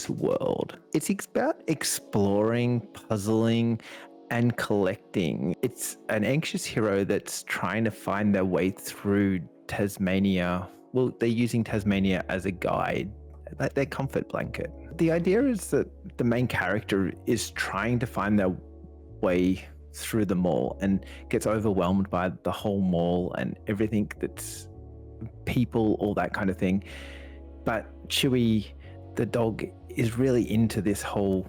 Lighthaze World. It's about exploring, puzzling, and collecting. It's an anxious hero that's trying to find their way through Tasmania. Well, they're using Tasmania as a guide, like their comfort blanket. The idea is that the main character is trying to find their way through the mall and gets overwhelmed by the whole mall and everything that's people, all that kind of thing. But Chewy, the dog, is really into this whole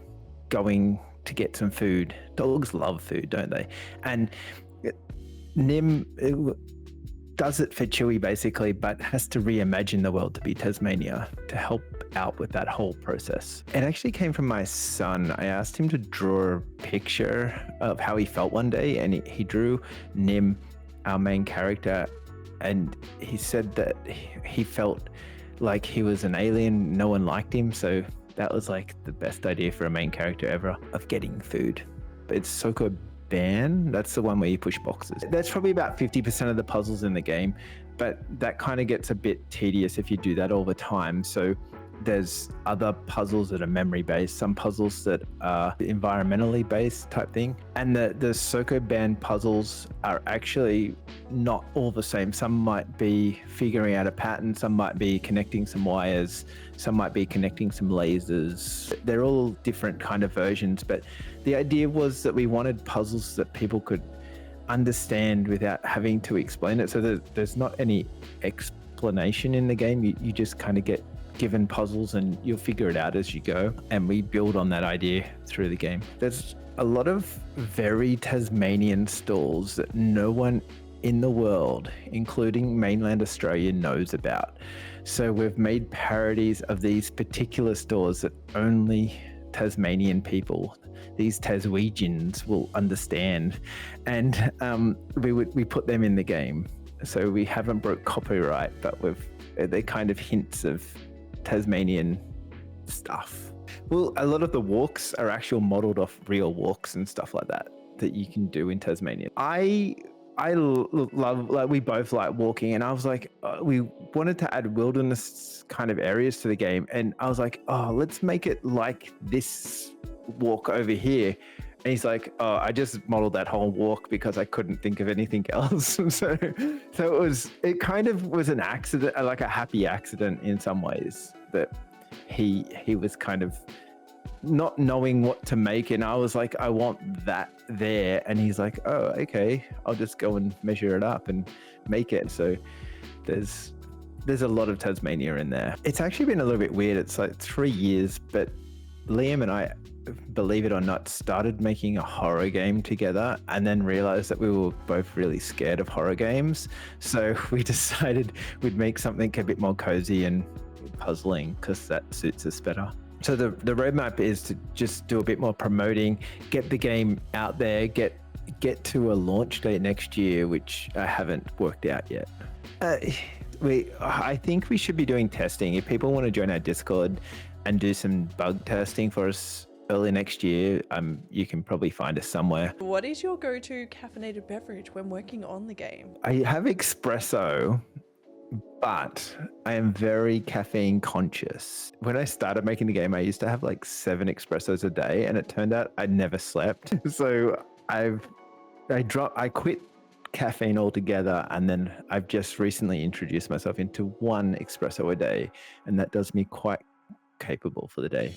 going to get some food. Dogs love food, don't they? And Nim does it for Chewy basically, but has to reimagine the world to be Tasmania to help out with that whole process. It actually came from my son. I asked him to draw a picture of how he felt one day, and he drew Nim, our main character, and he said that he felt like he was an alien. No one liked him, so that was like the best idea for a main character ever, of getting food. It's Soko Ban. That's the one where you push boxes. That's probably about 50% of the puzzles in the game, but that kind of gets a bit tedious if you do that all the time. So there's other puzzles that are memory based, some puzzles that are environmentally based type thing. And the Soko Band puzzles are actually not all the same. Some might be figuring out a pattern, some might be connecting some wires, some might be connecting some lasers. They're all different kind of versions, but the idea was that we wanted puzzles that people could understand without having to explain it. So there's not any explanation in the game. You just kind of get given puzzles and you'll figure it out as you go, and we build on that idea through the game. There's a lot of very Tasmanian stalls that no one in the world, including mainland Australia, knows about. So we've made parodies of these particular stores that only Tasmanian people, these Taswegians, will understand, and we put them in the game. So we haven't broke copyright, but they're kind of hints of Tasmanian stuff. Well, a lot of the walks are actual modeled off real walks and stuff like that you can do in Tasmania. I love, like, we both like walking, and I was like, we wanted to add wilderness kind of areas to the game, and I was like, oh, let's make it like this walk over here. And he's like, oh, I just modeled that whole walk because I couldn't think of anything else. so it kind of was an accident, like a happy accident in some ways, that he was kind of not knowing what to make, and I was like, I want that there, and he's like, oh, okay, I'll just go and measure it up and make it. So there's a lot of Tasmania in there. It's actually been a little bit weird. It's like 3 years, but Liam and I, believe it or not, started making a horror game together, and then realized that we were both really scared of horror games. So we decided we'd make something a bit more cozy and puzzling, because that suits us better. So the roadmap is to just do a bit more promoting, get the game out there, get to a launch date next year, which I haven't worked out yet. I think we should be doing testing. If people want to join our Discord and do some bug testing for us early next year, you can probably find us somewhere. What is your go-to caffeinated beverage when working on the game? I have espresso, but I am very caffeine conscious. When I started making the game, I used to have like 7 espressos a day, and it turned out I never slept. So I quit caffeine altogether, and then I've just recently introduced myself into 1 espresso a day, and that does me quite capable for the day.